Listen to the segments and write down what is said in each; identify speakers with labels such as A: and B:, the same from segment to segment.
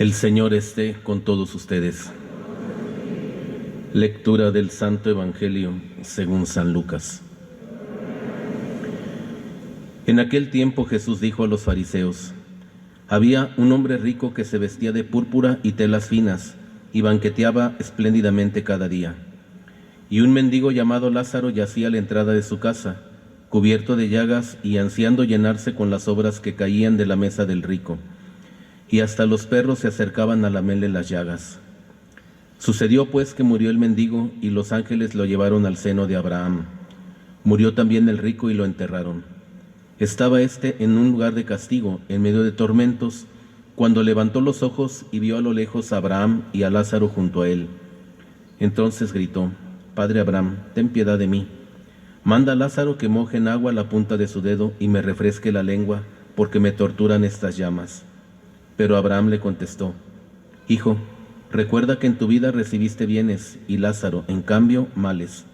A: El Señor esté con todos ustedes. Lectura del Santo Evangelio según San Lucas. En aquel tiempo Jesús dijo a los fariseos: había un hombre rico que se vestía de púrpura y telas finas y banqueteaba espléndidamente cada día. Y un mendigo llamado Lázaro yacía a la entrada de su casa, cubierto de llagas y ansiando llenarse con las sobras que caían de la mesa del rico. Y hasta los perros se acercaban a lamerle las llagas. Sucedió pues que murió el mendigo y los ángeles lo llevaron al seno de Abraham. Murió también el rico y lo enterraron. Estaba éste en un lugar de castigo, en medio de tormentos, cuando levantó los ojos y vio a lo lejos a Abraham y a Lázaro junto a él. Entonces gritó: Padre Abraham, ten piedad de mí. Manda a Lázaro que moje en agua la punta de su dedo y me refresque la lengua, porque me torturan estas llamas. Pero Abraham le contestó: Hijo, recuerda que en tu vida recibiste bienes y Lázaro, en cambio, males.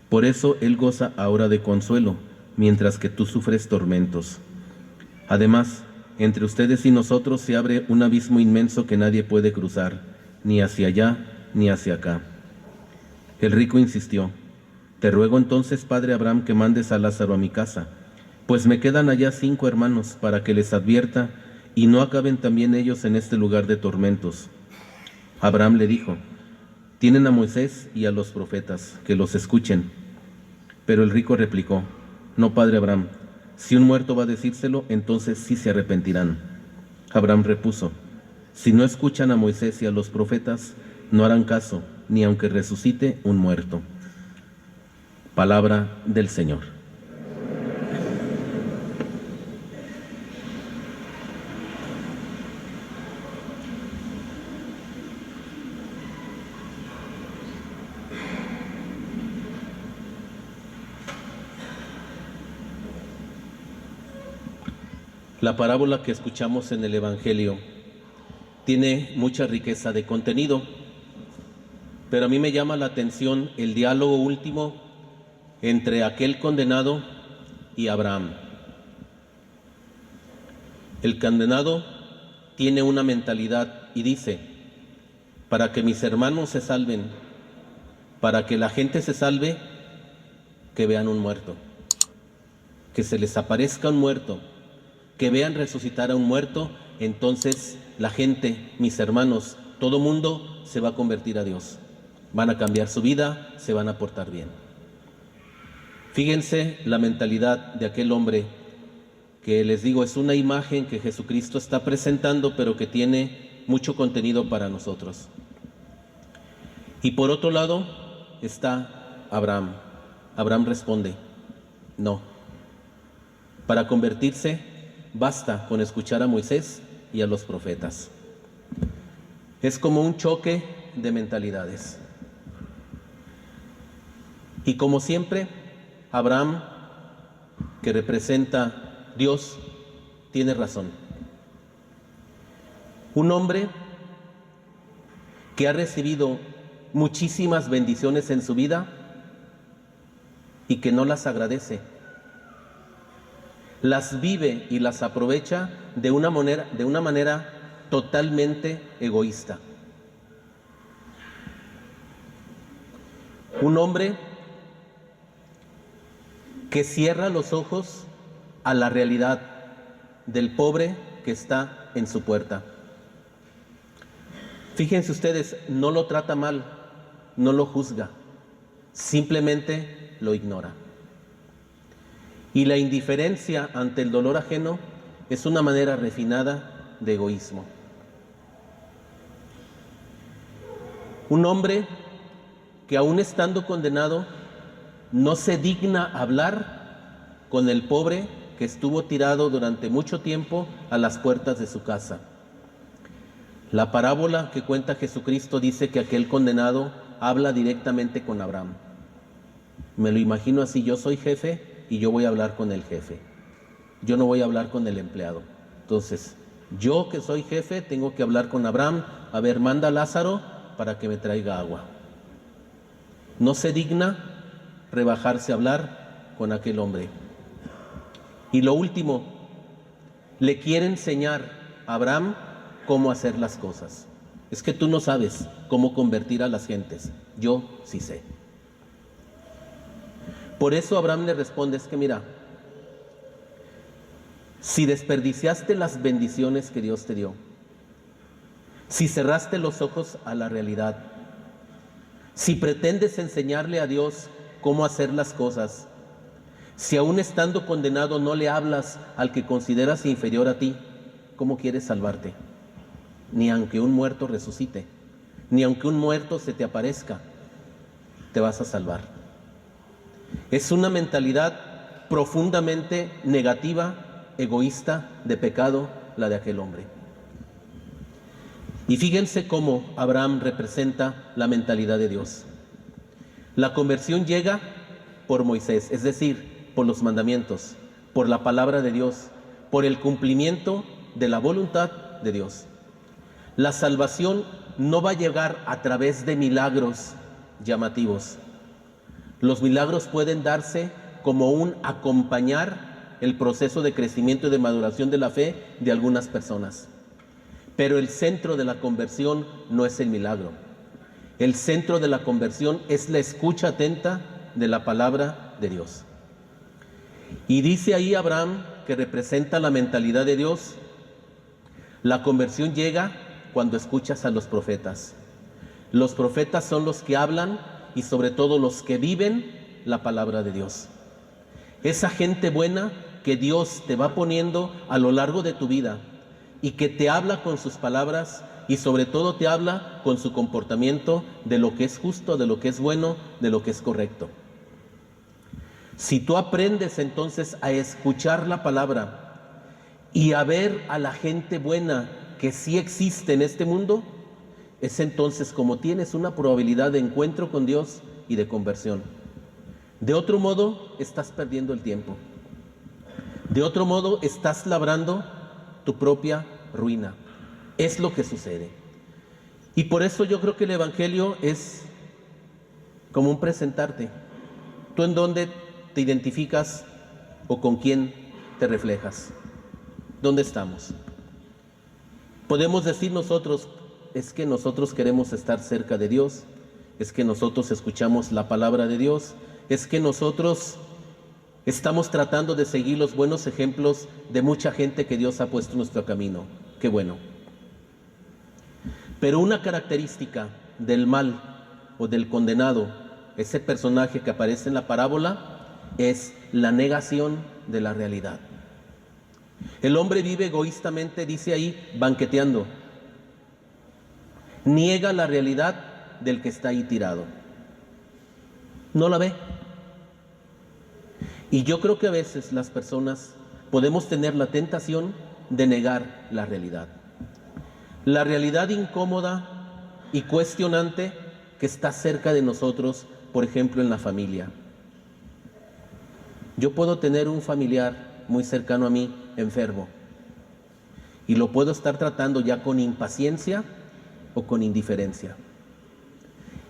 A: Por eso él goza ahora de consuelo, mientras que tú sufres tormentos. Además, entre ustedes y nosotros se abre un abismo inmenso que nadie puede cruzar, ni hacia allá ni hacia acá. El rico insistió: Te ruego entonces, padre Abraham, que mandes a Lázaro a mi casa, pues me quedan allá 5 hermanos, para que les advierta y no acaben también ellos en este lugar de tormentos. Abraham le dijo: Tienen a Moisés y a los profetas, que los escuchen. Pero el rico replicó: No, padre Abraham, si un muerto va a decírselo, entonces sí se arrepentirán. Abraham repuso: Si no escuchan a Moisés y a los profetas, no harán caso, ni aunque resucite un muerto. Palabra del Señor. La parábola que escuchamos en el Evangelio tiene mucha riqueza de contenido, pero a mí me llama la atención el diálogo último entre aquel condenado y Abraham. El condenado tiene una mentalidad y dice: para que mis hermanos se salven, para que la gente se salve, que vean un muerto, que se les aparezca un muerto, que vean resucitar a un muerto, entonces la gente, mis hermanos, todo mundo se va a convertir a Dios. Van a cambiar su vida, se van a portar bien. Fíjense la mentalidad de aquel hombre que, les digo, es una imagen que Jesucristo está presentando, pero que tiene mucho contenido para nosotros. Y por otro lado está Abraham. Abraham responde: no. Para convertirse basta con escuchar a Moisés y a los profetas. Es como un choque de mentalidades. Y como siempre, Abraham, que representa Dios, tiene razón. Un hombre que ha recibido muchísimas bendiciones en su vida y que no las agradece. Las vive y las aprovecha de una manera totalmente egoísta. Un hombre que cierra los ojos a la realidad del pobre que está en su puerta. Fíjense ustedes, no lo trata mal, no lo juzga, simplemente lo ignora. Y la indiferencia ante el dolor ajeno es una manera refinada de egoísmo. Un hombre que, aún estando condenado, no se digna hablar con el pobre que estuvo tirado durante mucho tiempo a las puertas de su casa. La parábola que cuenta Jesucristo dice que aquel condenado habla directamente con Abraham. Me lo imagino así: yo soy jefe y yo voy a hablar con el jefe. Yo no voy a hablar con el empleado. Entonces, yo que soy jefe tengo que hablar con Abraham: a ver, manda a Lázaro para que me traiga agua. No se digna rebajarse a hablar con aquel hombre. Y lo último, le quiere enseñar a Abraham cómo hacer las cosas. Es que tú no sabes cómo convertir a las gentes. Yo sí sé. Por eso Abraham le responde, es que mira, si desperdiciaste las bendiciones que Dios te dio, si cerraste los ojos a la realidad, si pretendes enseñarle a Dios cómo hacer las cosas, si aún estando condenado no le hablas al que consideras inferior a ti, ¿cómo quieres salvarte? Ni aunque un muerto resucite, ni aunque un muerto se te aparezca, te vas a salvar. Es una mentalidad profundamente negativa, egoísta, de pecado, la de aquel hombre. Y fíjense cómo Abraham representa la mentalidad de Dios. La conversión llega por Moisés, es decir, por los mandamientos, por la palabra de Dios, por el cumplimiento de la voluntad de Dios. La salvación no va a llegar a través de milagros llamativos. Los milagros pueden darse como un acompañar el proceso de crecimiento y de maduración de la fe de algunas personas. Pero el centro de la conversión no es el milagro. El centro de la conversión es la escucha atenta de la palabra de Dios. Y dice ahí Abraham, que representa la mentalidad de Dios, la conversión llega cuando escuchas a los profetas. Los profetas son los que hablan y sobre todo los que viven la palabra de Dios. Esa gente buena que Dios te va poniendo a lo largo de tu vida y que te habla con sus palabras y sobre todo te habla con su comportamiento de lo que es justo, de lo que es bueno, de lo que es correcto. Si tú aprendes entonces a escuchar la palabra y a ver a la gente buena que sí existe en este mundo, es entonces como tienes una probabilidad de encuentro con Dios y de conversión. De otro modo, estás perdiendo el tiempo. De otro modo, estás labrando tu propia ruina. Es lo que sucede. Y por eso yo creo que el Evangelio es como un presentarte. ¿Tú en dónde te identificas o con quién te reflejas? ¿Dónde estamos? Podemos decir nosotros, es que nosotros queremos estar cerca de Dios, es que nosotros escuchamos la palabra de Dios, es que nosotros estamos tratando de seguir los buenos ejemplos de mucha gente que Dios ha puesto en nuestro camino. Qué bueno. Pero una característica del mal o del condenado, ese personaje que aparece en la parábola, es la negación de la realidad. El hombre vive egoístamente, dice ahí, banqueteando. Niega la realidad del que está ahí tirado. No la ve. Y yo creo que a veces las personas podemos tener la tentación de negar la realidad. La realidad incómoda y cuestionante que está cerca de nosotros, por ejemplo, en la familia. Yo puedo tener un familiar muy cercano a mí, enfermo, y lo puedo estar tratando ya con impaciencia o con indiferencia.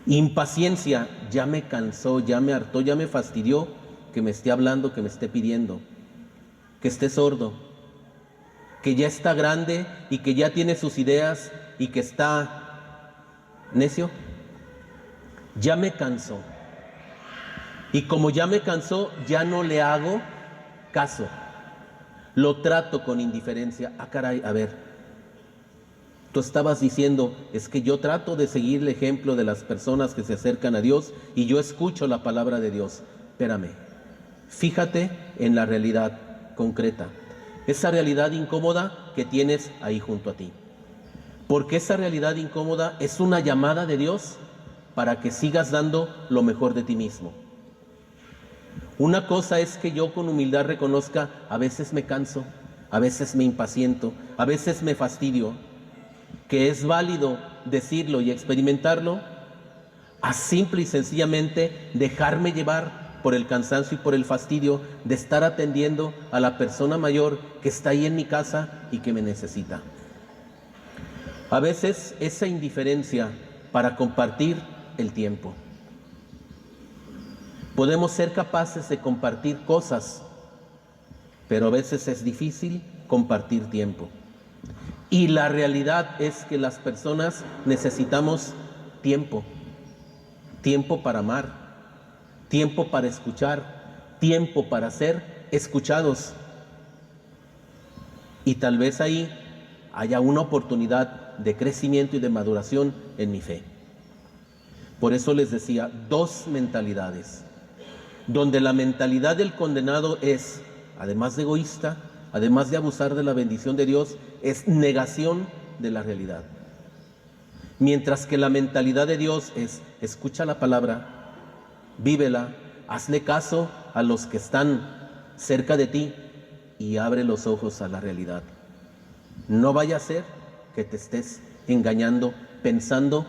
A: Impaciencia, ya me cansó, ya me hartó, ya me fastidió que me esté hablando, que me esté pidiendo, que esté sordo, que ya está grande y que ya tiene sus ideas y que está necio. Ya me cansó. Y como ya me cansó, ya no le hago caso. Lo trato con indiferencia. Ah, caray, a ver. Tú estabas diciendo, es que yo trato de seguir el ejemplo de las personas que se acercan a Dios y yo escucho la palabra de Dios. Espérame. Fíjate en la realidad concreta. Esa realidad incómoda que tienes ahí junto a ti. Porque esa realidad incómoda es una llamada de Dios para que sigas dando lo mejor de ti mismo. Una cosa es que yo con humildad reconozca, a veces me canso, a veces me impaciento, a veces me fastidio, que es válido decirlo y experimentarlo, a simple y sencillamente dejarme llevar por el cansancio y por el fastidio de estar atendiendo a la persona mayor que está ahí en mi casa y que me necesita. A veces esa indiferencia para compartir el tiempo. Podemos ser capaces de compartir cosas, pero a veces es difícil compartir tiempo. Y la realidad es que las personas necesitamos tiempo, tiempo para amar, tiempo para escuchar, tiempo para ser escuchados. Y tal vez ahí haya una oportunidad de crecimiento y de maduración en mi fe. Por eso les decía, dos mentalidades, donde la mentalidad del condenado es, además de egoísta, además de abusar de la bendición de Dios, es negación de la realidad. Mientras que la mentalidad de Dios es, escucha la palabra, vívela, hazle caso a los que están cerca de ti y abre los ojos a la realidad. No vaya a ser que te estés engañando, pensando,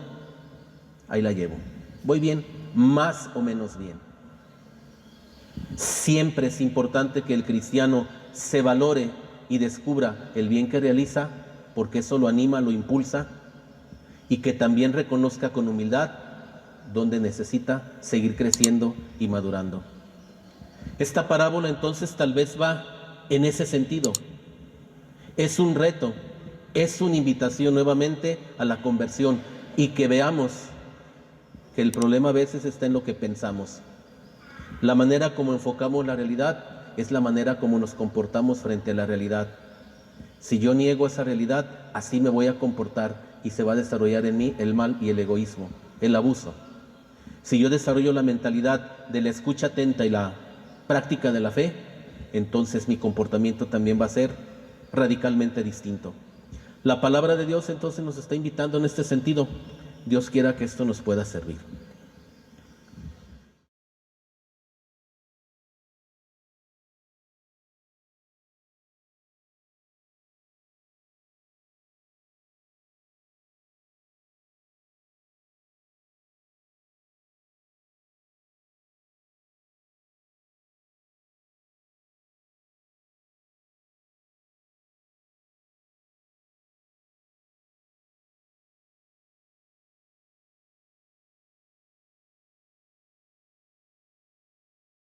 A: ahí la llevo, voy bien, más o menos bien. Siempre es importante que el cristiano se valore y descubra el bien que realiza, porque eso lo anima, lo impulsa, y que también reconozca con humildad donde necesita seguir creciendo y madurando. Esta parábola entonces tal vez va en ese sentido. Es un reto, es una invitación nuevamente a la conversión, y que veamos que el problema a veces está en lo que pensamos. La manera como enfocamos la realidad es la manera como nos comportamos frente a la realidad. Si yo niego esa realidad, así me voy a comportar y se va a desarrollar en mí el mal y el egoísmo, el abuso. Si yo desarrollo la mentalidad de la escucha atenta y la práctica de la fe, entonces mi comportamiento también va a ser radicalmente distinto. La palabra de Dios entonces nos está invitando en este sentido. Dios quiera que esto nos pueda servir.